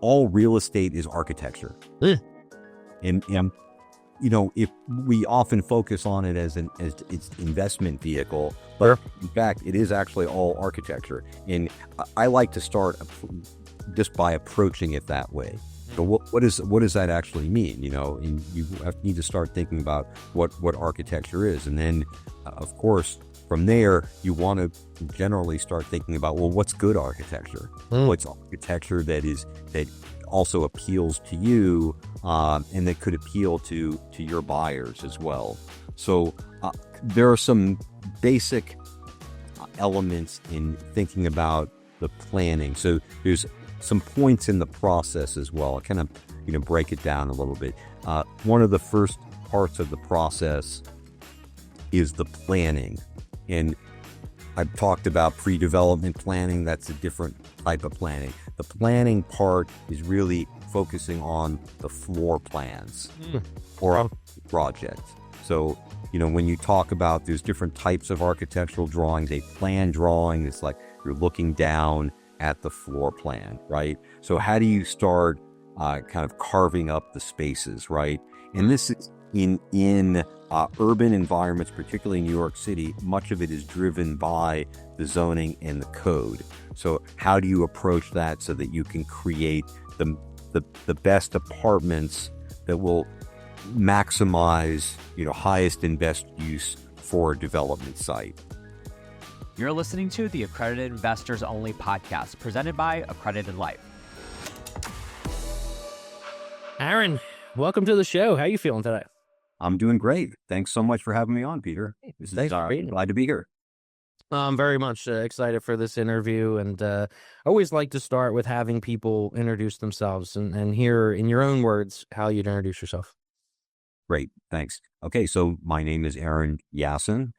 all real estate is architecture. And if we often focus on it as its investment vehicle, but in fact, it is actually all architecture. And I like to start just by approaching it that way. So what does that actually mean? And you need to start thinking about what architecture is. And then, of course, from there, you want to generally start thinking about, well, what's good architecture? What's architecture that also appeals to you and that could appeal to your buyers as well. So there are some basic elements in thinking about the planning. So there's some points in the process as well. I kind of break it down a little bit. One of the first parts of the process is the planning. And I've talked about pre-development planning. That's a different type of planning. The planning part is really focusing on the floor plans for a project. So, when you talk about, there's different types of architectural drawings. A plan drawing is like you're looking down at the floor plan, right? So how do you start kind of carving up the spaces, right? And this is in urban environments, particularly New York City, much of it is driven by the zoning and the code. So how do you approach that so that you can create the best apartments that will maximize, highest and best use for a development site? You're listening to the Accredited Investors Only podcast, presented by Accredited Life. Aaron, welcome to the show. How are you feeling today? I'm doing great. Thanks so much for having me on, Peter. Glad to be here. I'm very much excited for this interview, and I always like to start with having people introduce themselves and hear, in your own words, how you'd introduce yourself. Great. Thanks. Okay. So my name is Aaron Yassin.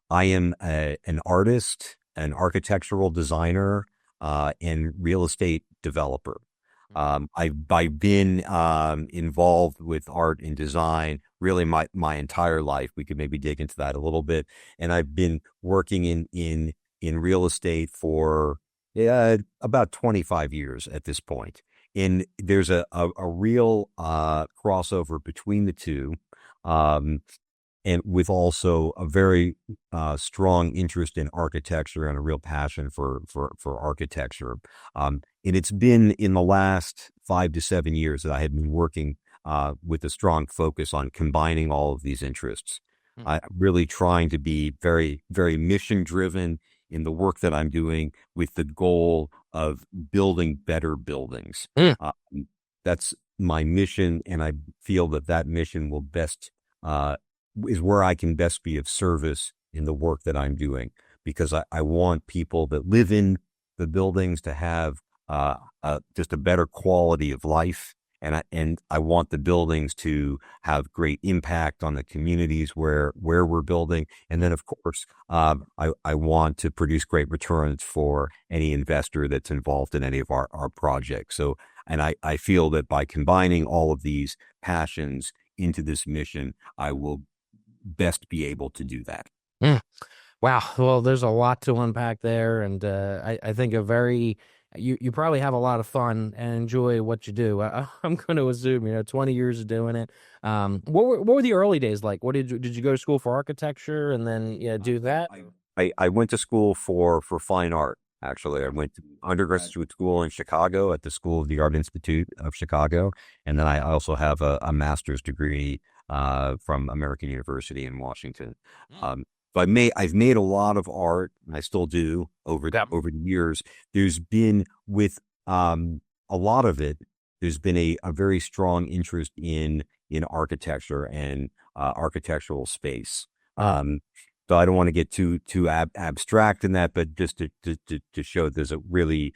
I am an artist, an architectural designer, and real estate developer. I've been involved with art and design really my entire life. We could maybe dig into that a little bit. And I've been working in real estate for about 25 years at this point. And there's a real crossover between the two. And with also a very strong interest in architecture and a real passion for architecture. And it's been in the last 5 to 7 years that I have been working with a strong focus on combining all of these interests. Really trying to be very, very mission driven in the work that I'm doing with the goal of building better buildings. That's my mission, and I feel that mission will best is where I can best be of service in the work that I'm doing, because I want people that live in the buildings to have just a better quality of life. And I want the buildings to have great impact on the communities where we're building. And then, of course, I want to produce great returns for any investor that's involved in any of our projects. So, and I feel that by combining all of these passions into this mission, I will best be able to do that. Wow. Well, there's a lot to unpack there. And I think you probably have a lot of fun and enjoy what you do. I'm going to assume, 20 years of doing it. What were the early days like? What did you go to school for architecture and then do that? I went to school for fine art. Actually, I went to undergraduate school in Chicago at the School of the Art Institute of Chicago. And then I also have a master's degree from American University in Washington. But I've made a lot of art, and I still do over the years. There's been, with a lot of it, there's been a very strong interest in architecture and architectural space. So I don't want to get too abstract in that, but just to show there's a really,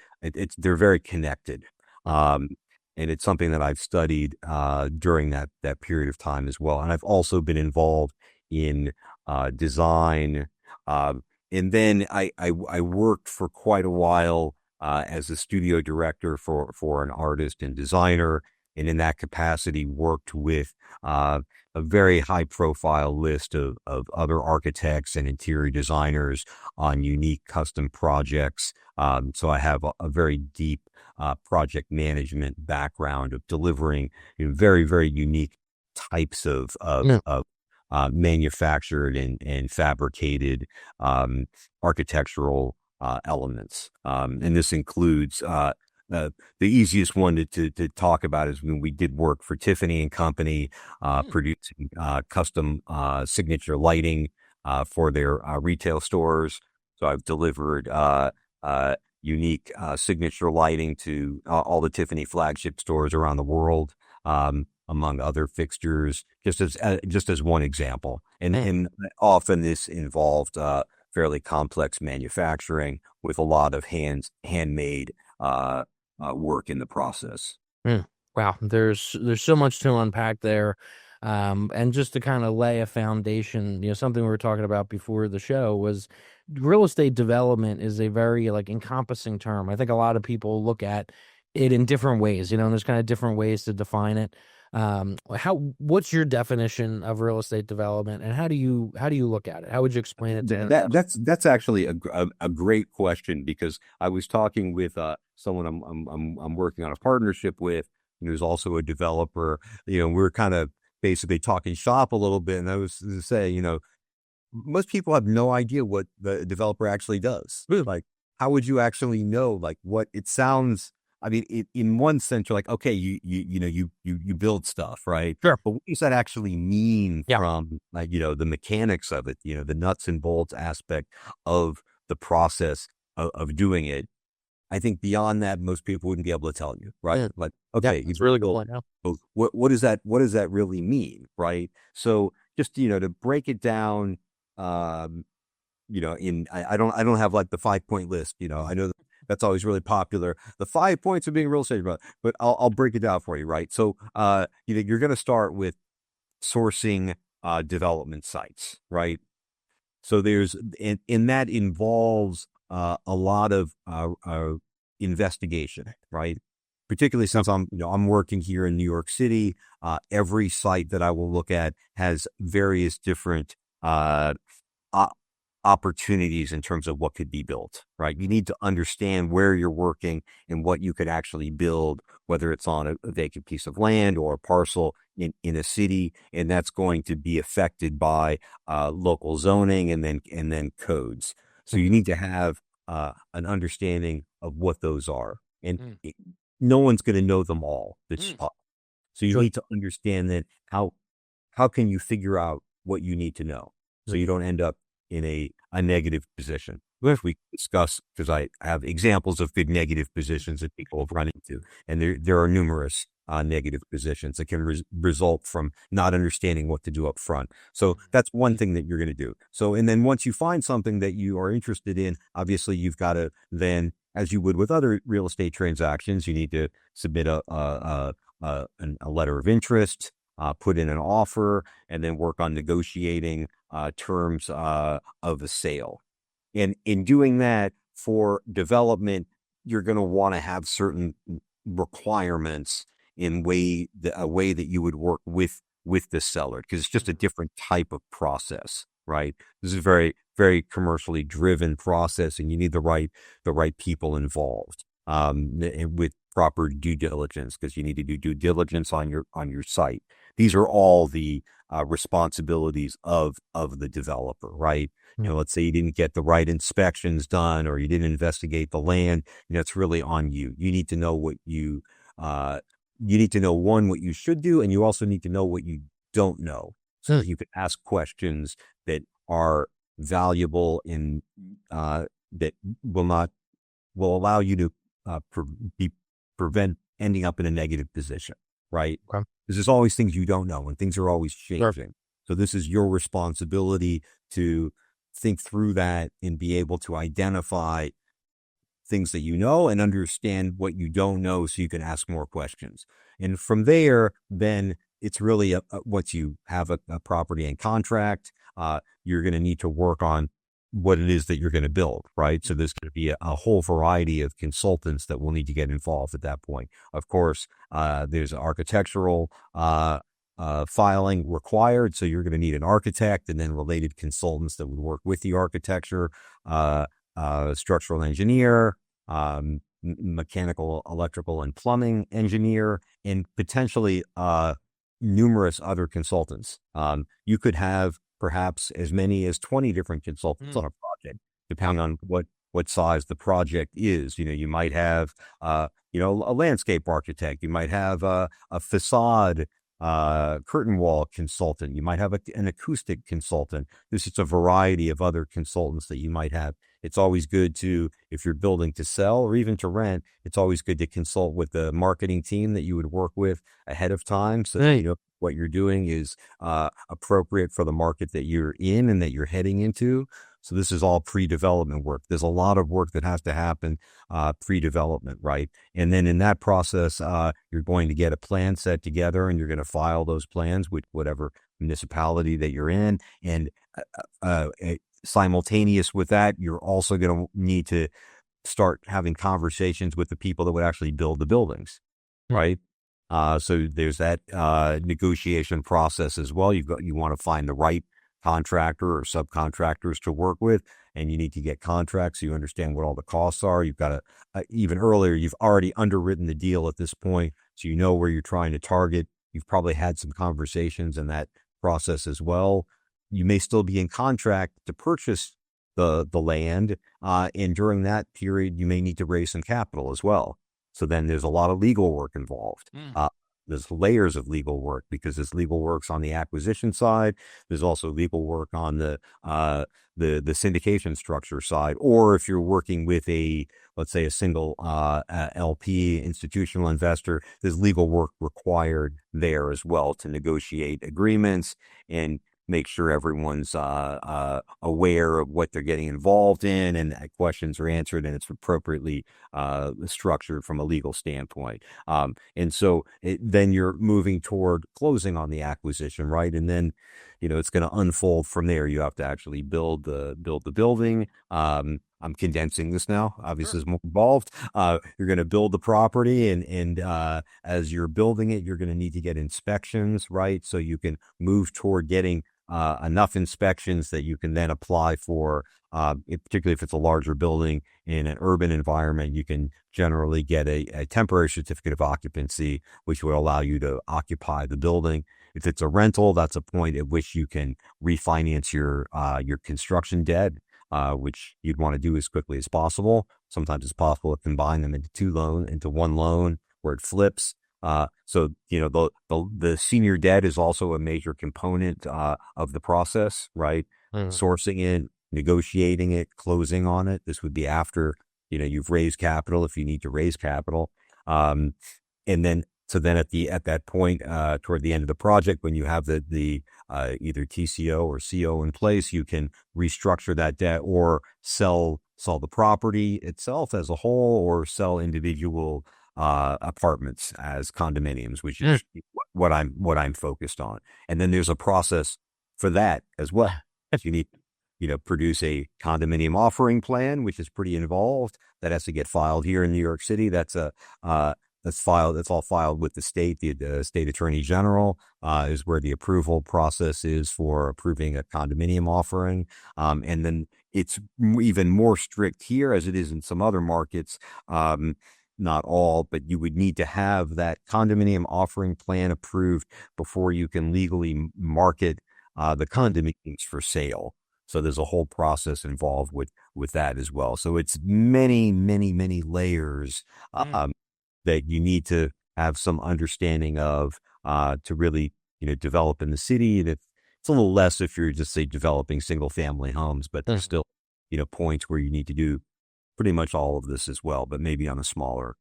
they're very connected. And it's something that I've studied during that period of time as well. And I've also been involved in design. And then I worked for quite a while as a studio director for an artist and designer. And in that capacity, worked with a very high profile list of other architects and interior designers on unique custom projects. So I have a very deep project management background of delivering very, very unique types of manufactured and fabricated architectural elements. And this includes the easiest one to talk about is when we did work for Tiffany and Company, producing custom signature lighting for their retail stores. So I've delivered unique signature lighting to all the Tiffany flagship stores around the world, among other fixtures, just as one example. And often this involved fairly complex manufacturing with a lot of handmade work in the process. Wow, there's so much to unpack there. And just to kind of lay a foundation, something we were talking about before the show was real estate development is a very like encompassing term. I think a lot of people look at it in different ways, and there's kind of different ways to define it. What's your definition of real estate development, and how do you look at it? How would you explain it to that's actually a great question, because I was talking with someone I'm working on a partnership with, who's also a developer. We're kind of basically talking shop a little bit, and I was to say, most people have no idea what the developer actually does. Like, how would you actually know like what it sounds? I mean, in one sense, you're like, okay, you build stuff, right? Sure. But what does that actually mean Yeah. from like, the mechanics of it, the nuts and bolts aspect of the process of doing it? I think beyond that, most people wouldn't be able to tell you, right? Yeah. Like, okay, it's really good point. Yeah. what does that really mean, right? So just, to break it down, I don't have like the 5-point list, I know that's always really popular. The 5 points of being a real estate developer, but I'll break it down for you, right? So, you're going to start with sourcing development sites, right? So and that involves a lot of investigation, right? Particularly since I'm working here in New York City. Every site that I will look at has various different opportunities in terms of what could be built, right? You need to understand where you're working and what you could actually build, whether it's on a vacant piece of land or a parcel in a city, and that's going to be affected by local zoning and then codes. So you need to have an understanding of what those are, and no one's going to know them all. So you need to understand that how can you figure out what you need to know, so you don't end up in a negative position. We discuss, because I have examples of big negative positions that people have run into, and there are numerous negative positions that can result from not understanding what to do up front. So that's one thing that you're going to do. So, and then once you find something that you are interested in, obviously you've got to then, as you would with other real estate transactions, you need to submit a letter of interest, put in an offer, and then work on negotiating terms of a sale. And in doing that for development, you're going to want to have certain requirements in a way that you would work with the seller, because it's just a different type of process, right? This is a very, very commercially driven process, and you need the right people involved with proper due diligence, because you need to do due diligence on your site. These are all the responsibilities of the developer, right? Let's say you didn't get the right inspections done, or you didn't investigate the land. It's really on you. You need to know what you need to know, one, what you should do, and you also need to know what you don't know, so that you can ask questions that are valuable and that will allow you to prevent ending up in a negative position, right? Okay. Because there's always things you don't know, and things are always changing. Sure. So this is your responsibility to think through that and be able to identify things that you know and understand what you don't know, so you can ask more questions. And from there, then it's really once you have a property and contract, you're going to need to work on what it is that you're going to build, right? So there's going to be a whole variety of consultants that will need to get involved at that point. Of course, there's architectural filing required, so you're going to need an architect, and then related consultants that would work with the architecture, structural engineer, mechanical, electrical, and plumbing engineer, and potentially numerous other consultants. You could have perhaps as many as 20 different consultants on a project, depending on what size the project is. You might have, a landscape architect. You might have a facade curtain wall consultant. You might have an acoustic consultant. There's just a variety of other consultants that you might have. It's always good to, if you're building to sell or even to rent, it's always good to consult with the marketing team that you would work with ahead of time, so that what you're doing is appropriate for the market that you're in and that you're heading into. So this is all pre-development work. There's a lot of work that has to happen pre-development, right? And then in that process, you're going to get a plan set together, and you're going to file those plans with whatever municipality that you're in. And simultaneous with that, you're also going to need to start having conversations with the people that would actually build the buildings, right? So there's that negotiation process as well. You want to find the right contractor or subcontractors to work with, and you need to get contracts so you understand what all the costs are. You've got to, even earlier, you've already underwritten the deal at this point, so you know where you're trying to target. You've probably had some conversations in that process as well. You may still be in contract to purchase the land, and during that period, you may need to raise some capital as well. So then there's a lot of legal work involved. There's layers of legal work, because there's legal works on the acquisition side. There's also legal work on the syndication structure side. Or if you're working with let's say a single LP institutional investor, there's legal work required there as well to negotiate agreements and make sure everyone's aware of what they're getting involved in, and questions are answered, and it's appropriately structured from a legal standpoint. And so then you're moving toward closing on the acquisition, right? And then, it's going to unfold from there. You have to actually build the building. I'm condensing this now. Obviously, it's more involved. You're going to build the property, and as you're building it, you're going to need to get inspections, right? So you can move toward getting enough inspections that you can then apply for, particularly if it's a larger building in an urban environment. You can generally get a temporary certificate of occupancy, which will allow you to occupy the building. If it's a rental, that's a point at which you can refinance your construction debt, which you'd want to do as quickly as possible. Sometimes it's possible to combine them into one loan where it flips. So the senior debt is also a major component of the process, right? Sourcing it, negotiating it, closing on it. This would be after you've raised capital, if you need to raise capital, and then at that point, toward the end of the project, when you have the either TCO or CO in place, you can restructure that debt or sell the property itself as a whole, or sell individual apartments as condominiums, which is what I'm focused on. And then there's a process for that as well. You need produce a condominium offering plan, which is pretty involved. That has to get filed here in New York City. That's all filed with the state. The state attorney general is where the approval process is for approving a condominium offering. And then it's even more strict here, as it is in some other markets. Not all, but you would need to have that condominium offering plan approved before you can legally market the condominiums for sale. So there's a whole process involved with that as well. So it's many, many, many layers that you need to have some understanding of to really develop in the city. It's a little less if you're just, say, developing single family homes, but there's still points where you need to do pretty much all of this as well, but maybe on a smaller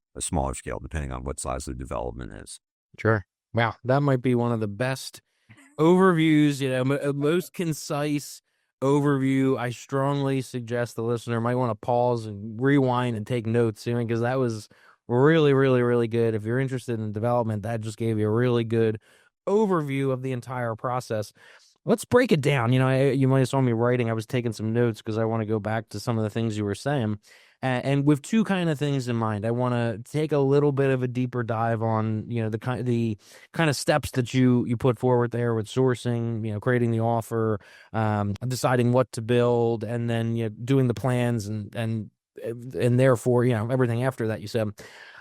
scale, depending on what size the development is. Sure. Wow, that might be one of the best overviews, most concise overview. I strongly suggest the listener might want to pause and rewind and take notes, because that was really, really, really good. If you're interested in development, that just gave you a really good overview of the entire process. Let's break it down. You might have saw me writing. I was taking some notes because I want to go back to some of the things you were saying. And with two kind of things in mind, I want to take a little bit of a deeper dive on, the kind of steps that you put forward there with sourcing, creating the offer, deciding what to build, and then doing the plans and and therefore, everything after that you said.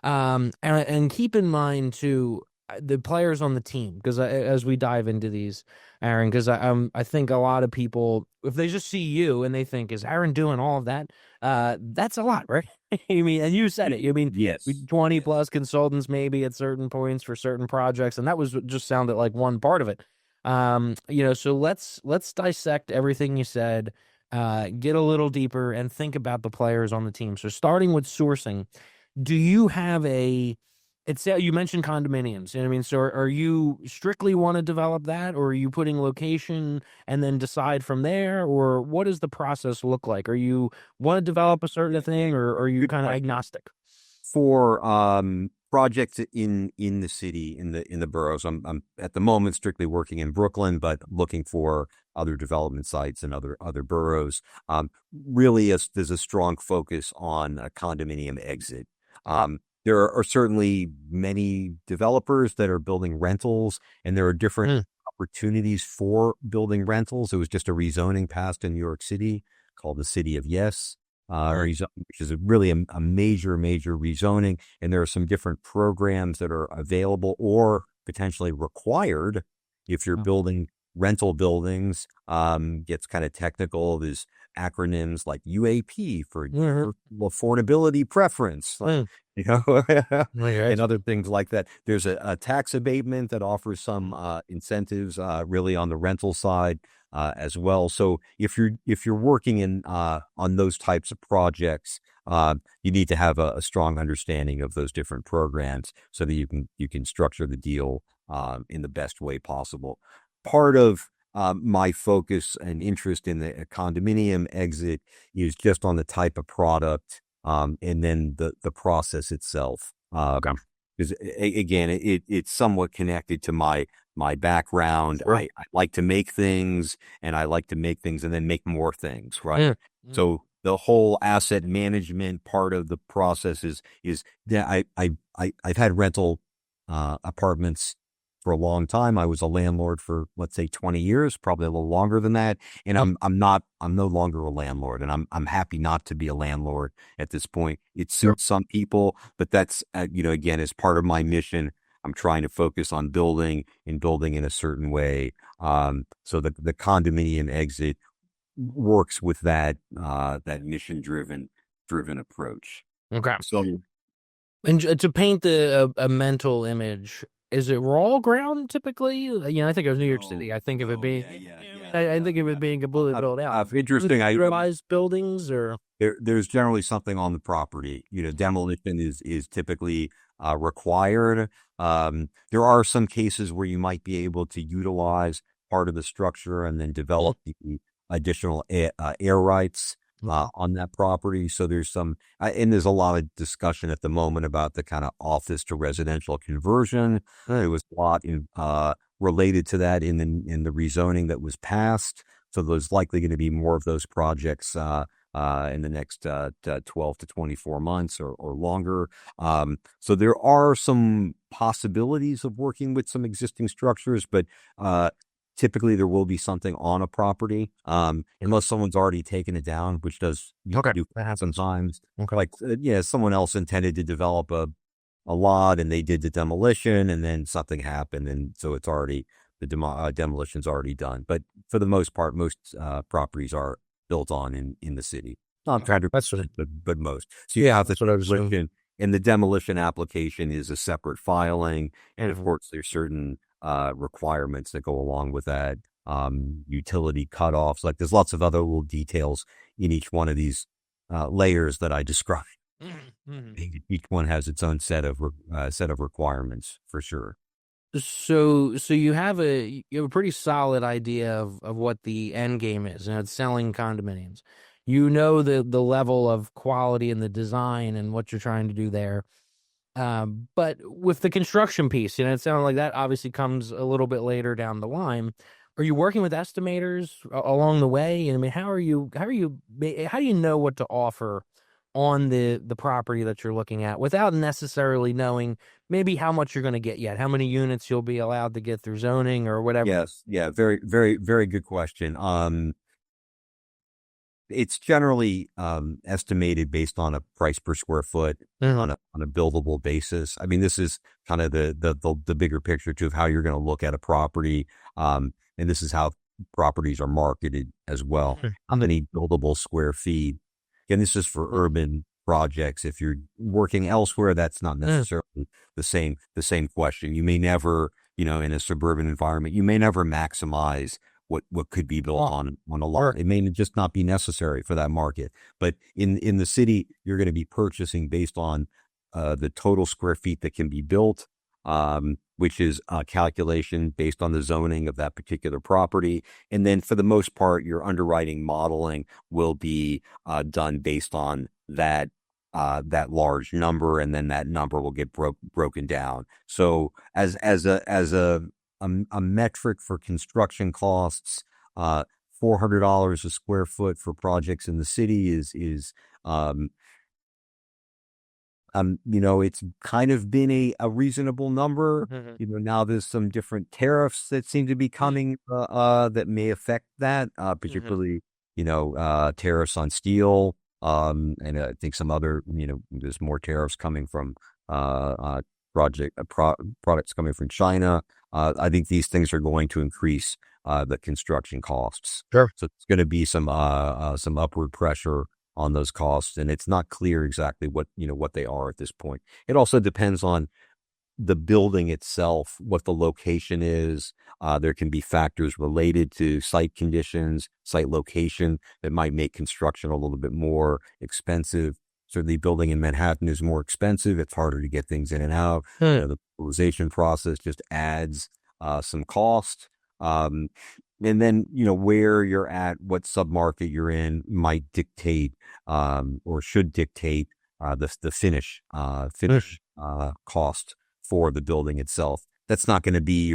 And keep in mind too the players on the team, because as we dive into these, Aaron, because I think a lot of people, if they just see you and they think, is Aaron doing all of that? That's a lot, right? I mean, and you said it. You mean, Yes. 20 plus consultants maybe at certain points for certain projects, and that was just sounded like one part of it. So let's dissect everything you said, get a little deeper, and think about the players on the team. So starting with sourcing, do you have you mentioned condominiums, you know what I mean? So are you strictly want to develop that, or are you putting location and then decide from there, or what does the process look like? Are you want to develop a certain thing, or are you kind of agnostic? For projects in the city, in the boroughs, I'm at the moment strictly working in Brooklyn, but looking for other development sites and other boroughs. Really, there's a strong focus on a condominium exit. There are certainly many developers that are building rentals, and there are different opportunities for building rentals. There was just a rezoning passed in New York City called the City of Yes, which is really a major rezoning. And there are some different programs that are available or potentially required if you're building rental buildings. Gets kind of technical. There's acronyms like UAP for affordability preference. And other things like that. There's a tax abatement that offers some incentives really on the rental side as well. So if you're working in on those types of projects, you need to have a strong understanding of those different programs so that you can structure the deal in the best way possible. Part of my focus and interest in the condominium exit is just on the type of product and then the process itself. Because again, it's somewhat connected to my background. Sure. I like to make things, and I like to make things and then make more things, right? So the whole asset management part of the process is that I've had rental apartments for a long time. I was a landlord for, let's say, 20 years, probably a little longer than that. And I'm no longer a landlord, and I'm happy not to be a landlord at this point. It suits some people, but that's, again, as part of my mission, I'm trying to focus on building in a certain way. So the condominium exit works with that mission driven approach. Okay. So, and to paint a mental image, is it raw ground typically? I think it was New York City. I think of it being, I think of it being completely built out. Interesting. Realized buildings, or there's generally something on the property. Demolition is typically required. There are some cases where you might be able to utilize part of the structure and then develop the additional air rights on that property. So there's some, and there's a lot of discussion at the moment about the kind of office to residential conversion. There was a lot related to that in the rezoning that was passed. So there's likely going to be more of those projects in the next 12 to 24 months or longer. So there are some possibilities of working with some existing structures, but typically there will be something on a property, unless someone's already taken it down, which does happen sometimes. Like, someone else intended to develop a lot and they did the demolition, and then something happened, and so it's already, the demolition's already done. But for the most part, most properties are built on in the city. Not 100%, but most. So that's what I was looking. And the demolition application is a separate filing, and of course there's certain requirements that go along with that, utility cutoffs. Like, there's lots of other little details in each one of these layers that I described. Each one has its own set of requirements for sure. So you have a pretty solid idea of what the end game is, and it's selling condominiums. The level of quality and the design and what you're trying to do there. But with the construction piece, it sounds like that obviously comes a little bit later down the line. Are you working with estimators along the way? I mean, how do you know what to offer on the property that you're looking at without necessarily knowing maybe how much you're going to get yet, how many units you'll be allowed to get through zoning or whatever? Yes. Yeah. Very, very, very good question. It's generally estimated based on a price per square foot on a buildable basis. I mean, this is kind of the bigger picture too of how you're going to look at a property, and this is how properties are marketed as well. How many buildable square feet? And this is for urban projects. If you're working elsewhere, that's not necessarily the same question. You may never, in a suburban environment, you may never maximize what could be built on a lot. It may just not be necessary for that market. But in the city, you're going to be purchasing based on the total square feet that can be built, which is a calculation based on the zoning of that particular property. And then for the most part, your underwriting modeling will be done based on that large number, and then that number will get broken down. So as a metric for construction costs, $400 a square foot for projects in the city is it's kind of been a reasonable number. Now there's some different tariffs that seem to be coming that may affect that, particularly tariffs on steel, and I think some other there's more tariffs coming from products coming from China. I think these things are going to increase the construction costs. Sure. So it's going to be some upward pressure on those costs, and it's not clear exactly what they are at this point. It also depends on the building itself, what the location is. There can be factors related to site conditions, site location that might make construction a little bit more expensive. Certainly building in Manhattan is more expensive. It's harder to get things in and out. The mobilization process just adds some cost. And then, where you're at, what submarket you're in might dictate or should dictate the finish cost for the building itself. That's not going to be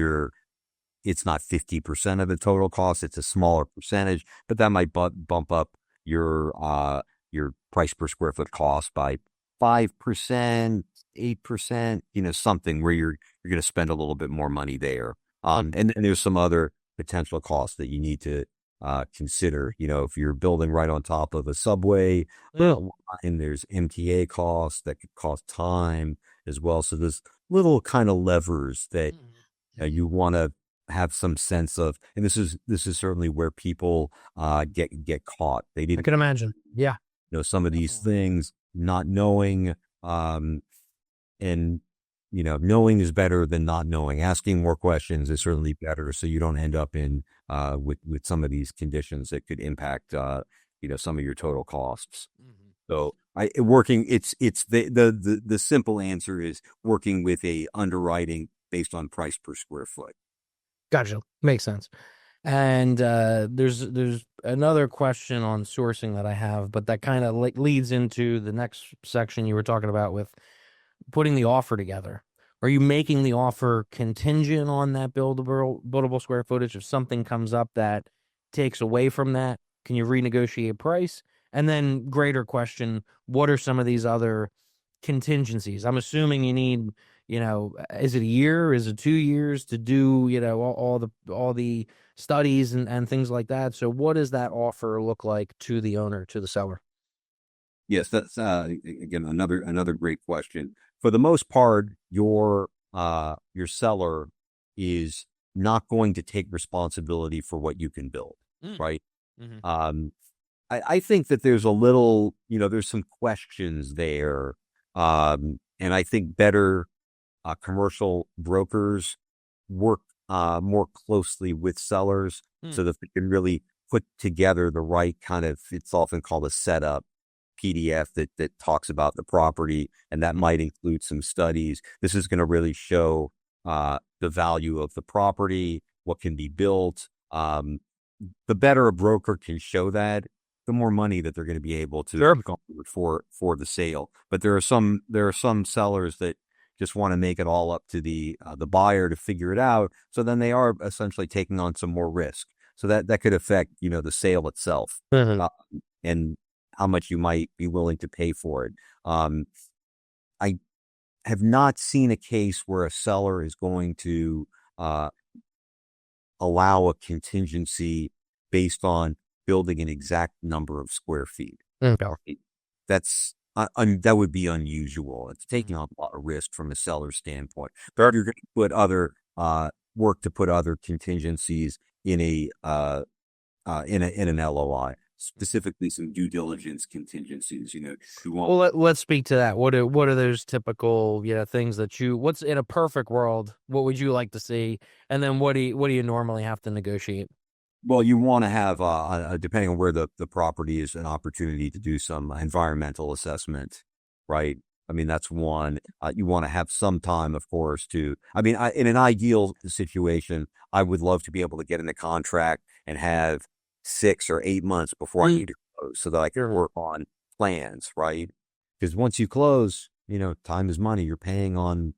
it's not 50% of the total cost. It's a smaller percentage, but that might bump up your price per square foot cost by 5%, 8%, something where you're going to spend a little bit more money there. And there's some other potential costs that you need to consider. If you're building right on top of a subway, and there's MTA costs that could cost time as well. So there's little kind of levers that you want to have some sense of, and this is certainly where people get caught. I can imagine. Yeah. Some of these things, not knowing, and knowing is better than not knowing. Asking more questions is certainly better, so you don't end up in with some of these conditions that could impact some of your total costs. So it's the simple answer is working with a underwriting based on price per square foot. Gotcha. Makes sense. And there's another question on sourcing that I have, but that kind of leads into the next section you were talking about with putting the offer together. Are you making the offer contingent on that buildable square footage? If something comes up that takes away from that, can you renegotiate price? And then greater question, what are some of these other contingencies? I'm assuming you need, is it a year? Is it 2 years to do, all the studies and things like that? So what does that offer look like to the owner, to the seller? Yes, that's again another great question. For the most part, your seller is not going to take responsibility for what you can build, right? I think that there's a little, there's some questions there, and I think better commercial brokers work more closely with sellers so that they can really put together the right kind of, it's often called a setup PDF that talks about the property, and that might include some studies. This is going to really show the value of the property, what can be built. The better a broker can show that, the more money that they're going to be able to go for the sale. But there are some sellers that just want to make it all up to the buyer to figure it out. So then they are essentially taking on some more risk. So that could affect the sale itself and how much you might be willing to pay for it. I have not seen a case where a seller is going to allow a contingency based on building an exact number of square feet. Okay. That's that would be unusual. It's taking on a lot of risk from a seller standpoint. But you're going to put other work to put other contingencies in an LOI, specifically some due diligence contingencies. Well, let's speak to that. What are those typical things that what's in a perfect world? What would you like to see? And then what do you normally have to negotiate? Well, you want to have, depending on where the property is, an opportunity to do some environmental assessment, right? I mean, that's one. You want to have some time, of course, in an ideal situation, I would love to be able to get in a contract and have 6 or 8 months before I need to close so that I can work on plans, right? Because once you close, time is money. You're paying on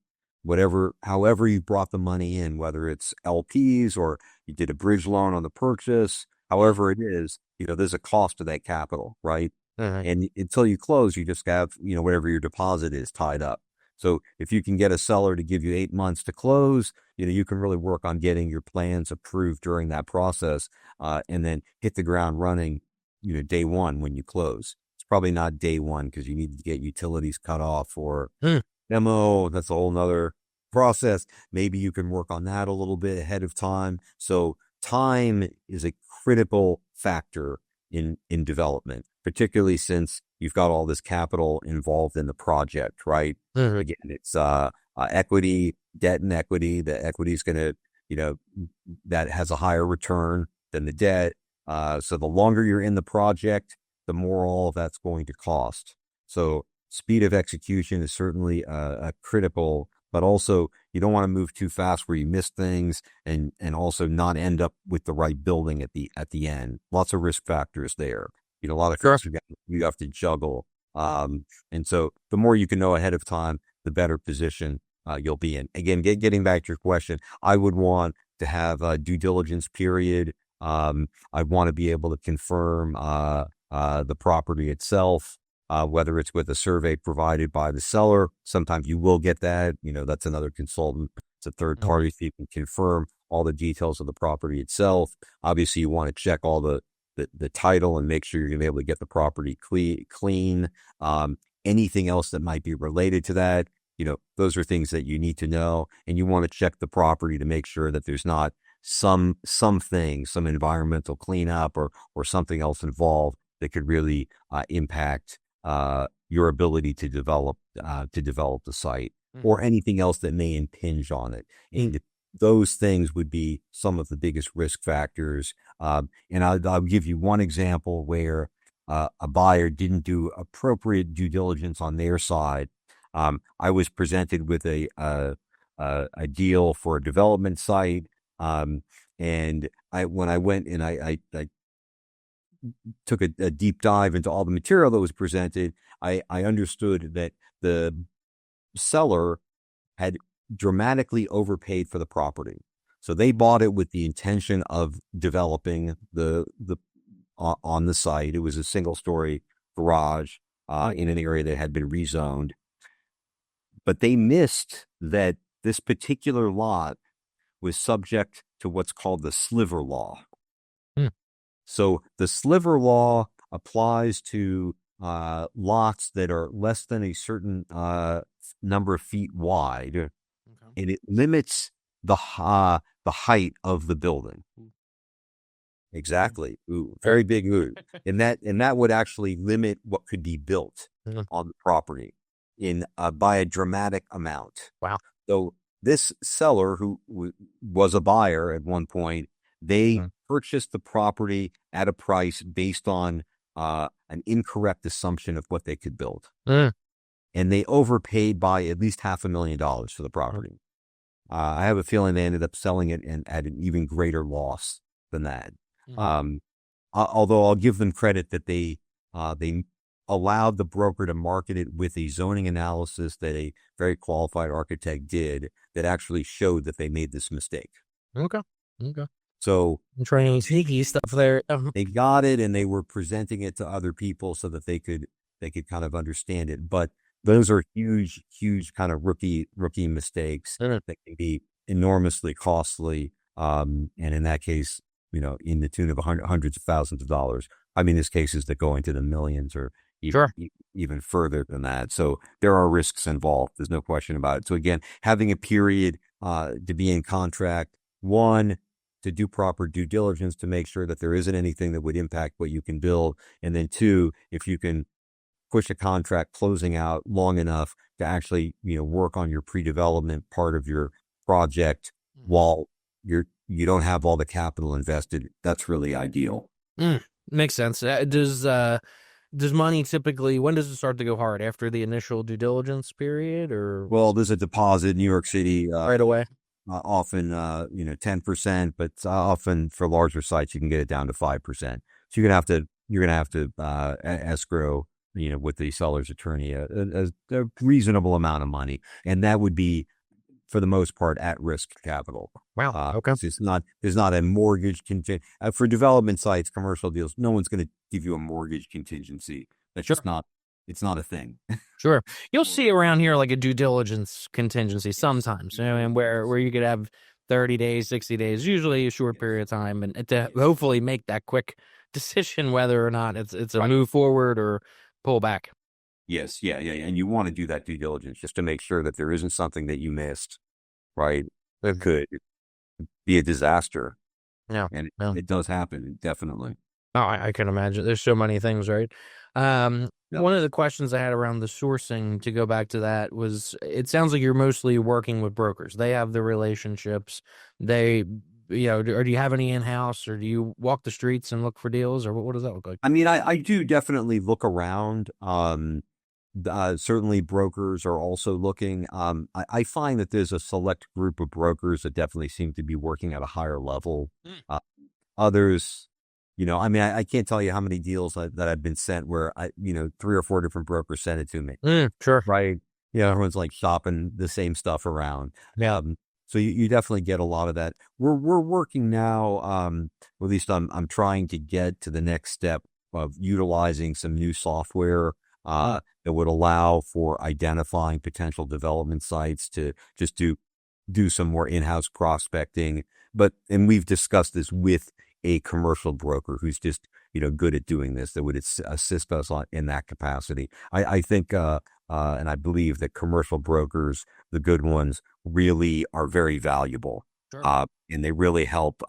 however you brought the money in, whether it's LPs or you did a bridge loan on the purchase, however it is, there's a cost to that capital, right? And until you close, you just have, whatever your deposit is tied up. So if you can get a seller to give you 8 months to close, you can really work on getting your plans approved during that process, and then hit the ground running, day one when you close. It's probably not day one because you need to get utilities cut off or demo. That's a whole nother process. Maybe you can work on that a little bit ahead of time. So time is a critical factor in development, particularly since you've got all this capital involved in the project, right? Again, it's equity, debt and equity. The equity is going to, that has a higher return than the debt. So the longer you're in the project, the more all of that's going to cost. So speed of execution is certainly a critical, but also you don't want to move too fast where you miss things and also not end up with the right building at the end. Lots of risk factors there. A lot of things you have to juggle. And so the more you can know ahead of time, the better position you'll be in. Again, getting back to your question, I would want to have a due diligence period. I want to be able to confirm the property itself. Whether it's with a survey provided by the seller, sometimes you will get that. That's another consultant. It's a third party, so you can confirm all the details of the property itself. Obviously, you want to check all the title and make sure you're going to be able to get the property clean. Anything else that might be related to that, those are things that you need to know. And you want to check the property to make sure that there's not some environmental cleanup or something else involved that could really impact your ability to develop the site or anything else that may impinge on it. And those things would be some of the biggest risk factors. And I'll give you one example where a buyer didn't do appropriate due diligence on their side. I was presented with a deal for a development site, and when I went and I took a deep dive into all the material that was presented, I understood that the seller had dramatically overpaid for the property. So they bought it with the intention of developing on the site. It was a single story garage in an area that had been rezoned. But they missed that this particular lot was subject to what's called the sliver law. So the sliver law applies to lots that are less than a certain number of feet wide, and it limits the height of the building. Exactly. Ooh, very big move. And that would actually limit what could be built on the property by a dramatic amount. Wow. So this seller, who was a buyer at one point, they purchased the property at a price based on an incorrect assumption of what they could build. And they overpaid by at least $500,000 for the property. I have a feeling they ended up selling it at an even greater loss than that. Although I'll give them credit that they allowed the broker to market it with a zoning analysis that a very qualified architect did that actually showed that they made this mistake. Okay. So I'm trying sneaky stuff there. They got it and they were presenting it to other people so that they could kind of understand it. But those are huge kind of rookie mistakes that can be enormously costly. And in that case, in the tune of hundreds of thousands of dollars. I mean, there's cases that go into the millions or Sure. even further than that. So there are risks involved. There's no question about it. So again, having a period to be in contract, one, to do proper due diligence to make sure that there isn't anything that would impact what you can build. And then two, if you can push a contract closing out long enough to actually, work on your pre-development part of your project while you don't have all the capital invested, that's really ideal. Makes sense. Does money typically, when does it start to go hard? After the initial due diligence period, or? Well, there's a deposit in New York City. Right away? Often, 10%, but often for larger sites, you can get it down to 5%. So you're going to have to escrow, with the seller's attorney, a reasonable amount of money. And that would be, for the most part, at-risk capital. Wow. Okay. There's not a mortgage for development sites, commercial deals. No one's going to give you a mortgage contingency. That's just not. It's not a thing. Sure. You'll see around here like a due diligence contingency sometimes, and where you could have 30 days, 60 days, usually a short period of time, and to hopefully make that quick decision whether or not it's a move forward or pull back. Yes, yeah. And you want to do that due diligence just to make sure that there isn't something that you missed, right? That could be a disaster. Yeah. And it does happen, definitely. Oh, I can imagine. There's so many things, right? One of the questions I had around the sourcing, to go back to that, was it sounds like you're mostly working with brokers. They have the relationships. They, or do you have any in-house, or do you walk the streets and look for deals, or what does that look like? I mean, I do definitely look around. Certainly brokers are also looking. I find that there's a select group of brokers that definitely seem to be working at a higher level. Others, I mean, I can't tell you how many deals that I've been sent where 3 or 4 different brokers sent it to me. Sure. Right. Everyone's like shopping the same stuff around. Yeah. So you definitely get a lot of that. We're working now, or at least I'm trying to get to the next step of utilizing some new software that would allow for identifying potential development sites to just do some more in-house prospecting. And we've discussed this with a commercial broker who's just, good at doing this, that would assist us in that capacity. I think, and I believe that commercial brokers, the good ones, really are very valuable. Sure. And they really help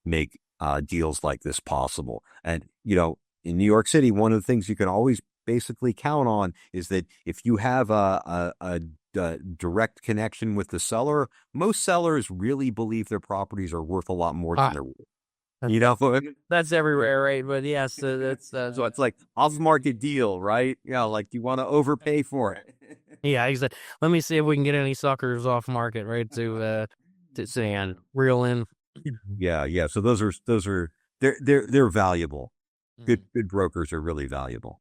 make deals like this possible. And, in New York City, one of the things you can always basically count on is that if you have a direct connection with the seller, most sellers really believe their properties are worth a lot more than they're worth. That's everywhere, right? But yes, that's so it's like off-market deal, right? Yeah, like you want to overpay for it. Yeah, exactly. Let me see if we can get any suckers off market, right? To say and reel in. Yeah. So those are they're valuable. Good brokers are really valuable.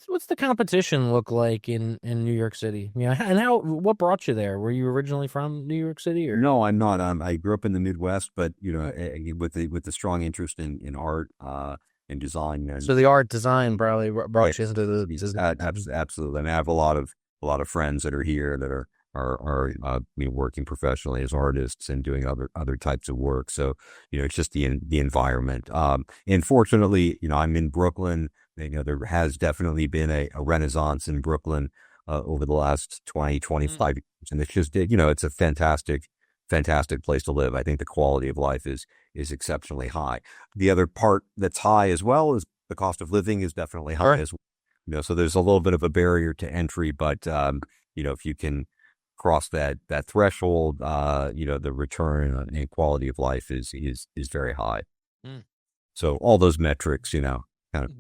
What's the competition look like in New York City? And what brought you there? Were you originally from New York City, or? No, I'm not. I grew up in the Midwest, but with the strong interest in art and design. So the art design probably brought you into the absolutely. And I have a lot of friends that are here that are working professionally as artists and doing other types of work. So it's just the environment. And fortunately, I'm in Brooklyn. There has definitely been a renaissance in Brooklyn over the last 25 years. And it's just, it's a fantastic place to live. I think the quality of life is exceptionally high. The other part that's high as well is the cost of living is definitely high as well. So there's a little bit of a barrier to entry, but, if you can cross that threshold, the return and quality of life is very high. So all those metrics, kind of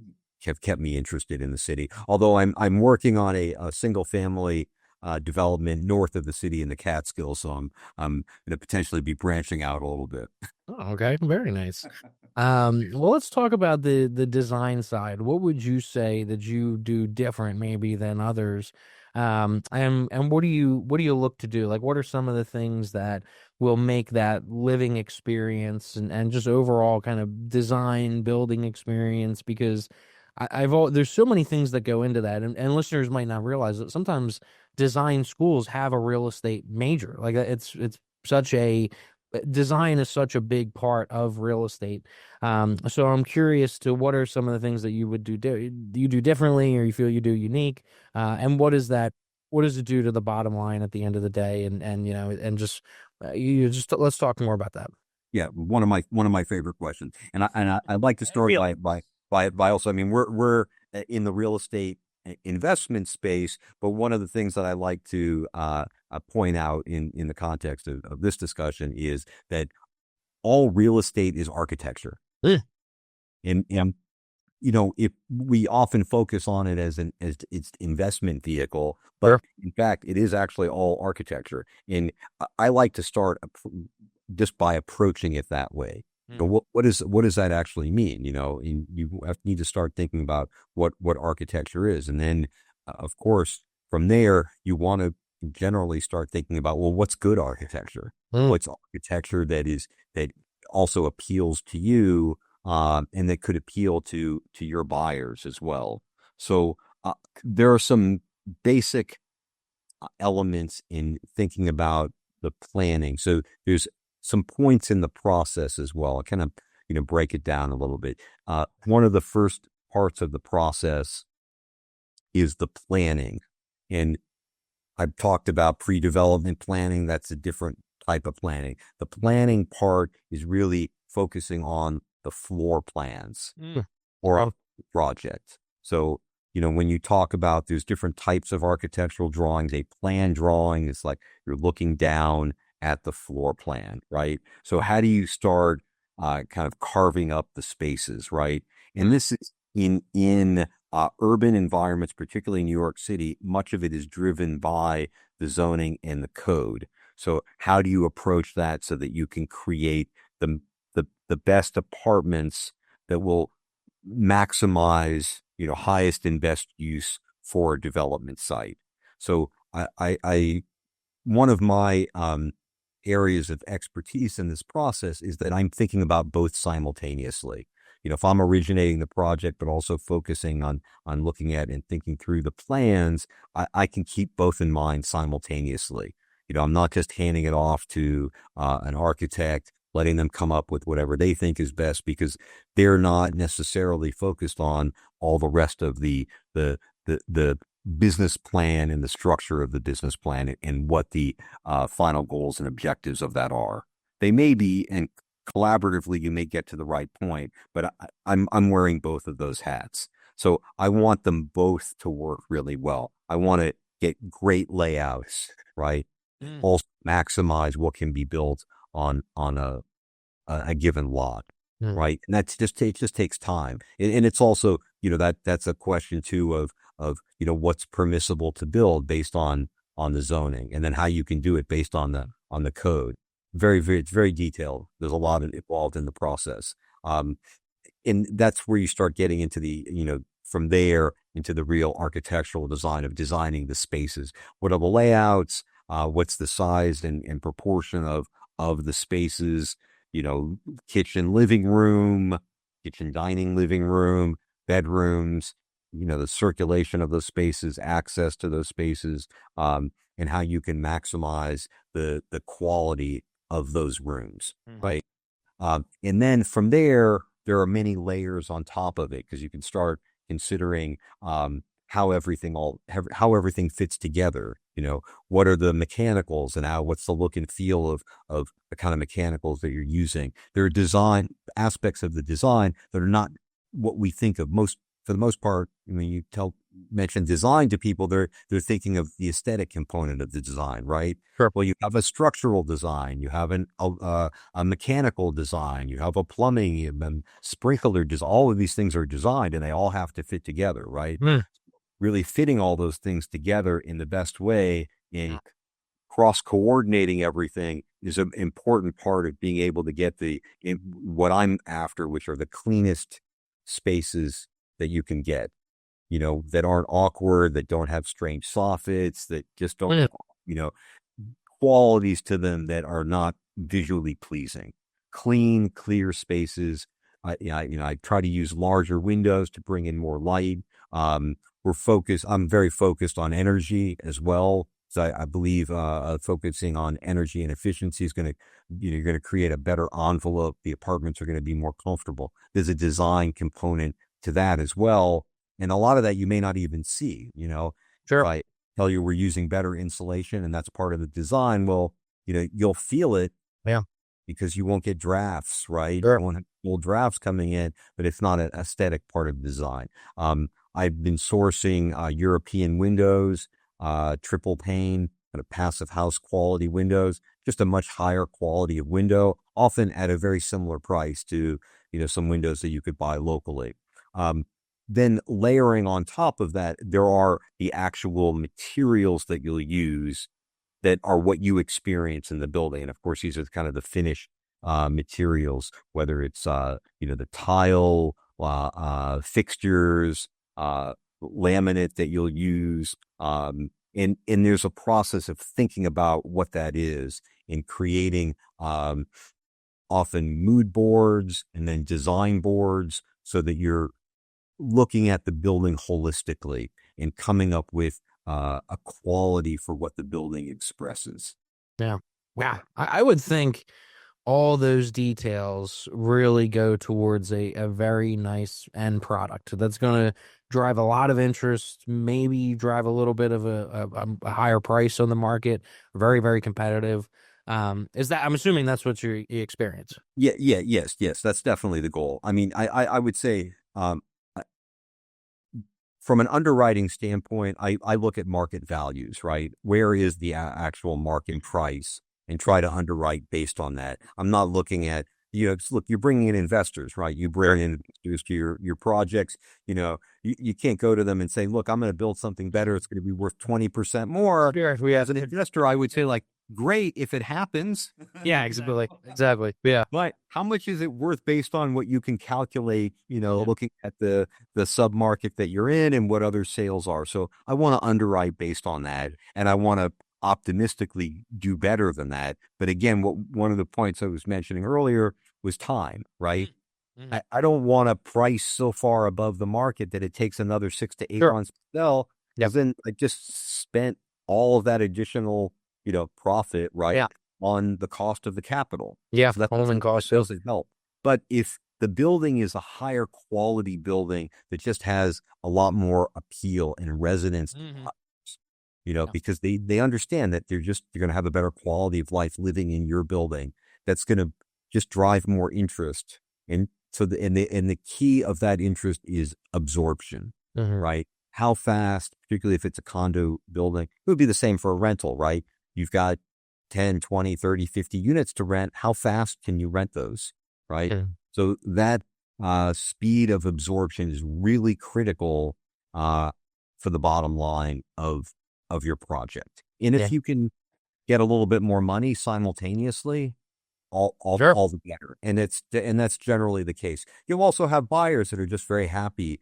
have kept me interested in the city. Although I'm working on a single family development north of the city in the Catskills, so I'm going to potentially be branching out a little bit. Oh, okay, very nice. Well, let's talk about the design side. What would you say that you do different maybe than others? And what do you look to do? Like, what are some of the things that will make that living experience and just overall kind of design building experience? Because there's so many things that go into that, and listeners might not realize that sometimes design schools have a real estate major. Like it's such a design is such a big part of real estate. So I'm curious to what are some of the things that you would you do differently, or you feel you do unique, and what is that? What does it do to the bottom line at the end of the day? And and just let's talk more about that. Yeah, one of my favorite questions, and I'd like to start by also. I mean, we're in the real estate investment space, but one of the things that I like to point out in the context of this discussion is that all real estate is architecture, and if we often focus on it as its investment vehicle, but Sure. in fact, it is actually all architecture. And I like to start just by approaching it that way. So what does that actually mean? And you need to start thinking about what architecture is, and then of course from there you want to generally start thinking about, well, what's good architecture? What's architecture that also appeals to you, and that could appeal to your buyers as well. So there are some basic elements in thinking about the planning. So there's some points in the process as well. I kind of break it down a little bit. One of the first parts of the process is the planning, and I've talked about pre-development planning. That's a different type of planning. The planning part is really focusing on the floor plans or a project. So, when you talk about, there's different types of architectural drawings. A plan drawing is like you're looking down at the floor plan, right? So how do you start kind of carving up the spaces, right? And this is in urban environments, particularly in New York City. Much of it is driven by the zoning and the code. So how do you approach that so that you can create the best apartments that will maximize highest and best use for a development site? So I one of my areas of expertise in this process is that I'm thinking about both simultaneously. If I'm originating the project, but also focusing on looking at and thinking through the plans, I can keep both in mind simultaneously. I'm not just handing it off to an architect, letting them come up with whatever they think is best, because they're not necessarily focused on all the rest of the business plan and the structure of the business plan and what the final goals and objectives of that are. They may be, and collaboratively you may get to the right point, but I'm wearing both of those hats. So I want them both to work really well. I want to get great layouts, right? Also maximize what can be built on a given lot, right? And it just takes time. And it's also, that's a question too of what's permissible to build based on the zoning, and then how you can do it based on the code. It's very detailed. There's a lot involved in the process. And that's where you start getting into from there into the real architectural design of designing the spaces. What are the layouts? What's the size and proportion of the spaces? Kitchen, living room, kitchen, dining, living room, bedrooms, the circulation of those spaces, access to those spaces, and how you can maximize the quality of those rooms, right? And then from there are many layers on top of it, because you can start considering how everything fits together. What are the mechanicals, and what's the look and feel of the kind of mechanicals that you're using. There are design aspects of the design that are not what we think of for the most part. When you mention design to people, they're thinking of the aesthetic component of the design, right? Sure. Well, you have a structural design, you have a mechanical design, you have a plumbing and sprinkler design. All of these things are designed, and they all have to fit together, right? Really fitting all those things together in the best way and cross-coordinating everything is an important part of being able to get what I'm after, which are the cleanest spaces that you can get, that aren't awkward, that don't have strange soffits, that just don't have, qualities to them that are not visually pleasing. Clean, clear spaces. I try to use larger windows to bring in more light. I'm very focused on energy as well. So I believe focusing on energy and efficiency is going to, you're going to create a better envelope. The apartments are going to be more comfortable. There's a design component to that as well. And a lot of that you may not even see, Sure. if I tell you we're using better insulation and that's part of the design, well, you'll feel it. Yeah. Because you won't get drafts, right? Sure. You won't have old drafts coming in, but it's not an aesthetic part of design. I've been sourcing European windows, triple pane, kind of passive house quality windows, just a much higher quality of window, often at a very similar price to, some windows that you could buy locally. Then layering on top of that, there are the actual materials that you'll use that are what you experience in the building. And of course, these are kind of the finished materials, whether it's, the tile, fixtures, laminate that you'll use. And there's a process of thinking about what that is in creating often mood boards and then design boards so that you're looking at the building holistically and coming up with a quality for what the building expresses. Yeah. Wow. I would think all those details really go towards a very nice end product that's going to drive a lot of interest, maybe drive a little bit of a higher price on the market, very, very competitive. I'm assuming that's what you experience. Yes. That's definitely the goal. I mean, I would say, from an underwriting standpoint, I look at market values, right? Where is the actual market price and try to underwrite based on that. I'm not looking at, look, you're bringing in investors, right? You bring in investors to your projects. You can't go to them and say, look, I'm going to build something better. It's going to be worth 20% more. Sure. As an investor, I would say like, great if it happens. Yeah, exactly. Yeah. But how much is it worth based on what you can calculate, looking at the sub-market that you're in and what other sales are. So I want to underwrite based on that. And I want to optimistically do better than that. But again, one of the points I was mentioning earlier was time, right? Mm-hmm. I don't want to price so far above the market that it takes another 6 to 8 months to sell. Because then I just spent all of that additional profit, right? Yeah. On the cost of the capital. Yeah. So that holding cost doesn't help. But if the building is a higher quality building that just has a lot more appeal and resonance, because they understand that you're going to have a better quality of life living in your building, that's going to just drive more interest. And so the key of that interest is absorption, right? How fast, particularly if it's a condo building, it would be the same for a rental, right? You've got 10, 20, 30, 50 units to rent. How fast can you rent those, right? So that speed of absorption is really critical for the bottom line of your project. And if you can get a little bit more money simultaneously, all the better. And that's generally the case. You'll also have buyers that are just very happy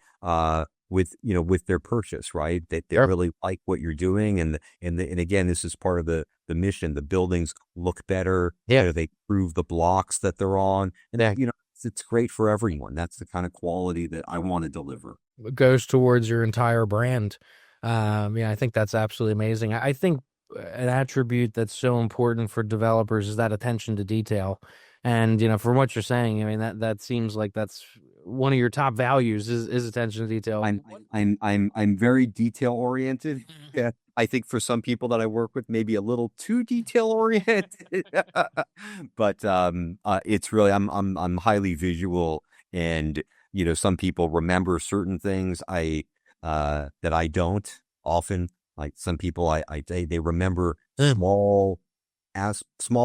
with their purchase, right? They really like what you're doing. And again, this is part of the mission. The buildings look better. They prove the blocks that they're on. And it's great for everyone. That's the kind of quality that I want to deliver. It goes towards your entire brand. I think that's absolutely amazing. I think an attribute that's so important for developers is that attention to detail. And, from what you're saying, I mean, that seems like that's one of your top values is attention to detail. I'm very detail oriented. Yeah. I think for some people that I work with, maybe a little too detail oriented, but it's really, I'm highly visual, and, some people remember certain things that I don't often. Like some people, they remember small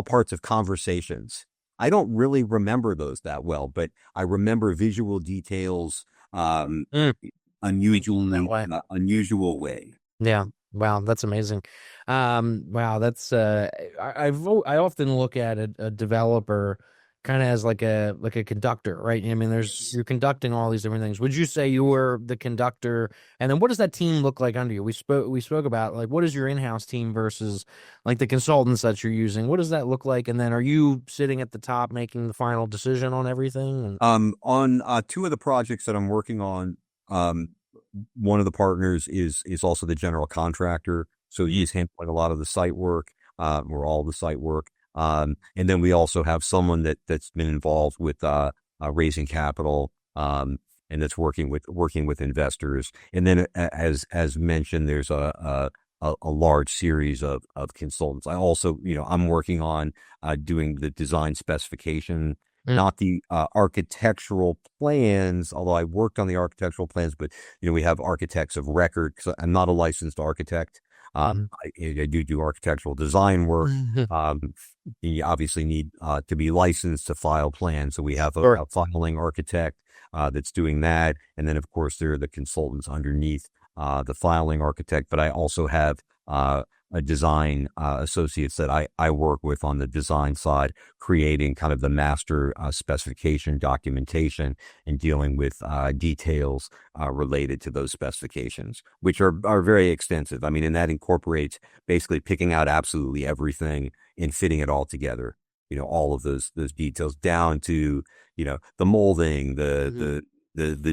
parts of conversations. I don't really remember those that well, but I remember visual details, unusual way. Yeah. Wow. That's amazing. Wow. That's, I often look at a developer kind of as like a conductor, right? I mean, you're conducting all these different things. Would you say you were the conductor? And then what does that team look like under you? We spoke about like, what is your in-house team versus like the consultants that you're using? What does that look like? And then are you sitting at the top making the final decision on everything? On 2 of the projects that I'm working on, one of the partners is also the general contractor. So he's handling a lot of the site work, or all the site work. And then we also have someone that's been involved with raising capital, and that's working with investors. And then, as mentioned, there's a large series of consultants. I also, I'm working on doing the design specification, not the architectural plans, although I worked on the architectural plans, but, we have architects of record, because I'm not a licensed architect. I do architectural design work. You obviously need to be licensed to file plans. So we have a filing architect that's doing that. And then, of course, there are the consultants underneath the filing architect. But I also have a design associates that I work with on the design side, creating kind of the master specification documentation and dealing with details related to those specifications, which are very extensive. I mean, and that incorporates basically picking out absolutely everything and fitting it all together. All of those details down to, the molding, the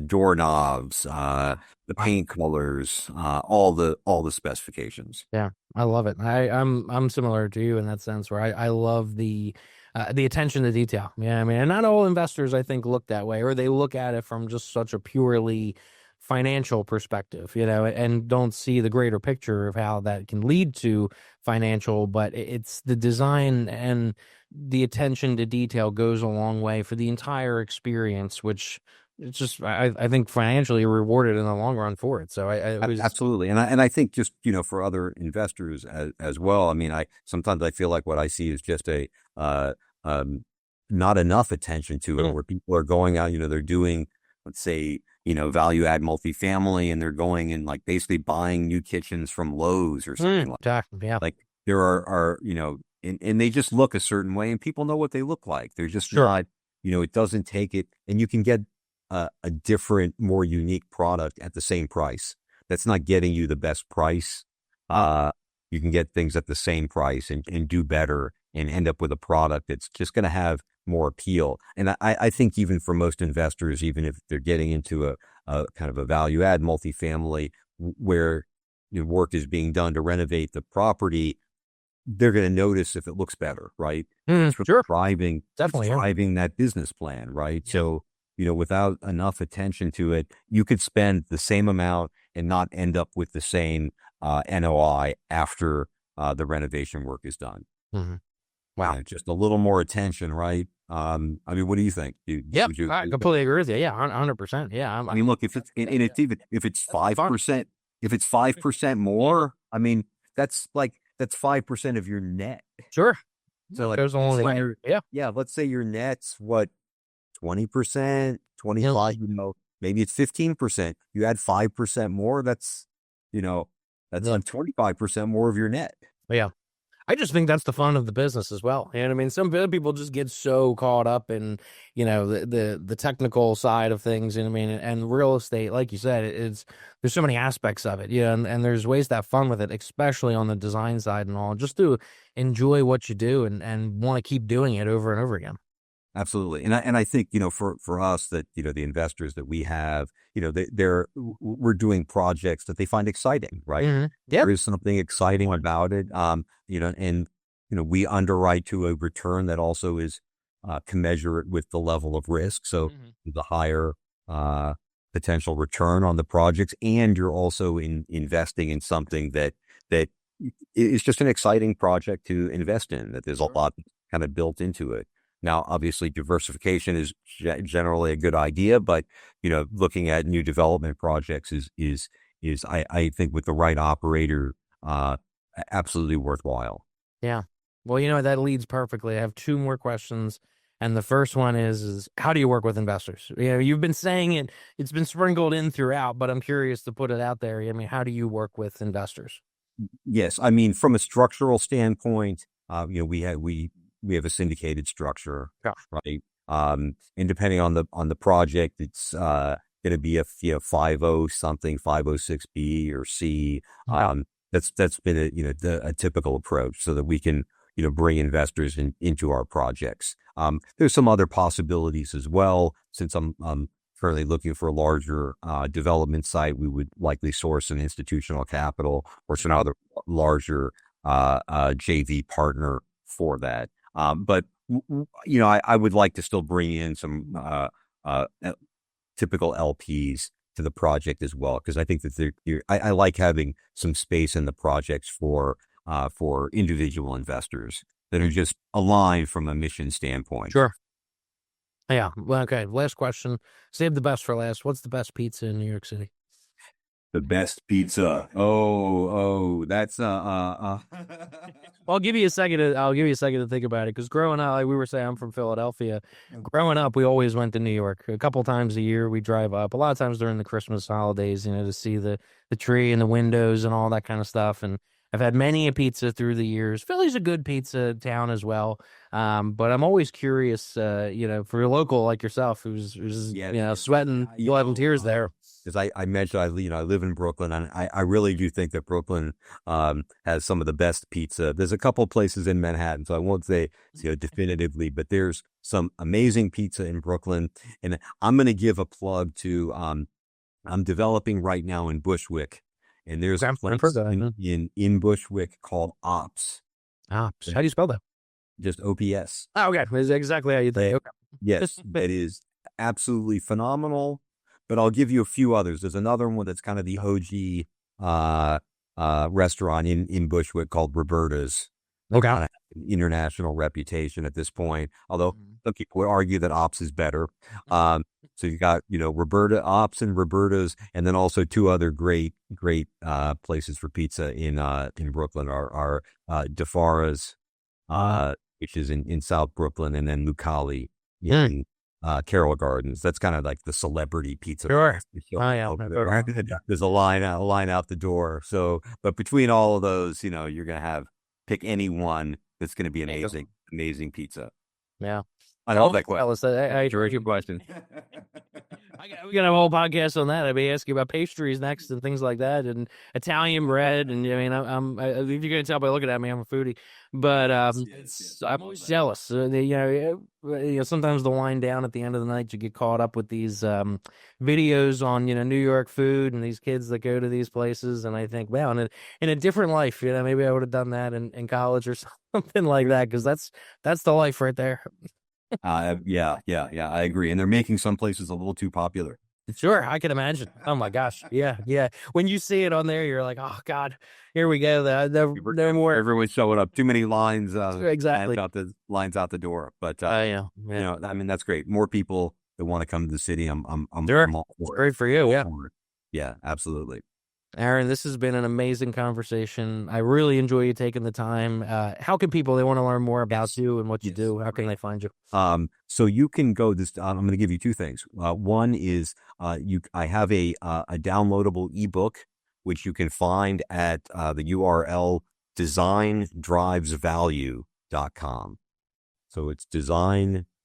doorknobs, the paint colors, all the specifications. Yeah, I love it. I'm similar to you in that sense, where I love the attention to detail. Yeah, I mean, and not all investors, I think, look that way, or they look at it from just such a purely financial perspective, and don't see the greater picture of how that can lead to financial. But it's the design and the attention to detail goes a long way for the entire experience, which it's just, I think, financially rewarded in the long run for it. So absolutely. And I think just, for other investors as well. I mean, sometimes I feel like what I see is just not enough attention to it, where people are going out, they're doing, let's say, value add multifamily, and they're going and like basically buying new kitchens from Lowe's or something like that. Yeah. Like there are, and they just look a certain way, and people know what they look like. They're just not, it doesn't take it, and you can get a different, more unique product at the same price. That's not getting you the best price. You can get things at the same price and do better and end up with a product that's just going to have more appeal. And I think even for most investors, even if they're getting into a kind of a value add multifamily where work is being done to renovate the property, they're going to notice if it looks better, right? Sure. Driving Definitely that business plan, right? Yeah. So, without enough attention to it, you could spend the same amount and not end up with the same NOI after the renovation work is done. Wow. Just a little more attention, right? I mean, what do you think? I completely agree with you. Yeah, 100%. Yeah. I mean, look, if it's if it's 5%, if it's 5% more, I mean, that's 5% of your net. Sure. So there's only let's say your net's what, 20%, 25, maybe it's 15%. You add 5% more, that's like 25% more of your net. Yeah. I just think that's the fun of the business as well. And I mean, some people just get so caught up in, the technical side of things. And I mean, and real estate, like you said, there's so many aspects of it. And there's ways to have fun with it, especially on the design side and all, just to enjoy what you do and want to keep doing it over and over again. Absolutely. And I think, for us that, the investors that we have, we're doing projects that they find exciting, right? Mm-hmm. Yep. There is something exciting about it. And we underwrite to a return that also is commensurate with the level of risk. So the higher potential return on the projects, and you're also investing in something that is just an exciting project to invest in, that there's a lot kind of built into it. Now, obviously, diversification is generally a good idea, but looking at new development projects is I think with the right operator, absolutely worthwhile. Yeah. Well, that leads perfectly. I have two more questions, and the first one is how do you work with investors? You've been saying it; it's been sprinkled in throughout, but I'm curious to put it out there. I mean, how do you work with investors? Yes, I mean, from a structural standpoint, we have a syndicated structure, right? And depending on the project, it's going to be a 5.0 something, 506B or C. That's been a typical approach, so that we can bring investors into our projects. There's some other possibilities as well, since I'm currently looking for a larger development site, we would likely source some institutional capital or some other larger JV partner for that. But I would like to still bring in some typical LPs to the project as well, because I think that I like having some space in the projects for individual investors that are just aligned from a mission standpoint. Sure. Yeah. Well, okay. Last question. Save the best for last. What's the best pizza in New York City? The best pizza. Oh, that's Well, I'll give you a second to think about it, because growing up, like we were saying, I'm from Philadelphia. Growing up, we always went to New York. A couple times a year, we drive up. A lot of times during the Christmas holidays, to see the tree and the windows and all that kind of stuff. And I've had many a pizza through the years. Philly's a good pizza town as well. But I'm always curious, for a local like yourself who's sweating, you'll have tears there. Because I mentioned, I live in Brooklyn, and I really do think that Brooklyn has some of the best pizza. There's a couple of places in Manhattan, so I won't say definitively, but there's some amazing pizza in Brooklyn. And I'm going to give a plug to I'm developing right now in Bushwick, and there's a place in Bushwick called Ops. Ops. How do you spell that? Just OPS. Oh, okay. That's exactly how you think. Okay. Yes, it is absolutely phenomenal. But I'll give you a few others. There's another one that's kind of the OG restaurant in Bushwick called Roberta's. Okay. International reputation at this point, although some people would argue that Ops is better. So you got, Roberta, Ops and Roberta's, and then also two other great places for pizza in Brooklyn are DeFara's, which is in South Brooklyn, and then Lucali in Carroll Gardens. That's kind of like the celebrity pizza. Sure. Oh, yeah. There's a line out the door. So, but between all of those, you're going to pick any one that's going to be amazing pizza. Yeah. I love that question. I enjoyed your question. We're gonna have a whole podcast on that. I'll be asking about pastries next and things like that, and Italian bread. And I'm if you're gonna tell by looking at me, I'm a foodie. But I'm always jealous. Sometimes the wind down at the end of the night, you get caught up with these videos on New York food and these kids that go to these places, and I think, wow, in a different life, maybe I would have done that in college or something like that, because that's the life right there. Yeah, I agree. And they're making some places a little too popular. Sure, I can imagine. Oh my gosh, yeah. When you see it on there, you're like, oh God, here we go. No more. Everyone's showing up. Too many lines. Exactly. Lines out the door. But yeah. That's great. More people that want to come to the city. I'm sure. I'm all for it's great for you. Yeah. Yeah, absolutely. Aaron, this has been an amazing conversation. I really enjoy you taking the time. How can people, they want to learn more about you and what you do, how can they find you? So you can go I'm going to give you two things. One is I have a downloadable ebook, which you can find at the URL designdrivesvalue.com. So it's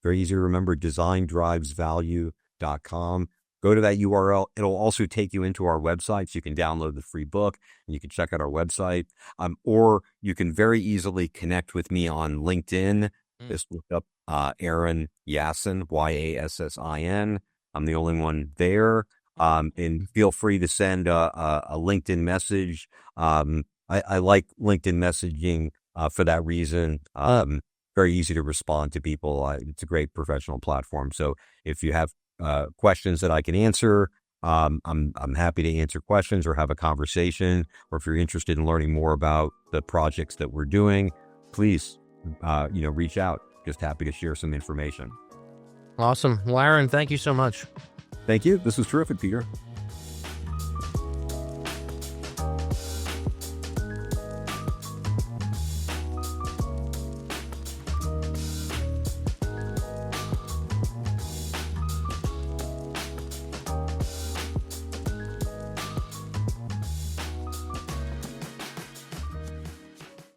very easy to remember, designdrivesvalue.com. Go to that URL. It'll also take you into our website, so you can download the free book and you can check out our website. Or you can very easily connect with me on LinkedIn. Just look up Aaron Yassin, Yassin. I'm the only one there. And feel free to send a LinkedIn message. I like LinkedIn messaging for that reason. Very easy to respond to people. It's a great professional platform. So if you have questions that I can answer, I'm happy to answer questions or have a conversation. Or if you're interested in learning more about the projects that we're doing, please, reach out. Just happy to share some information. Awesome. Well, Aaron, thank you so much. Thank you. This was terrific, Peter.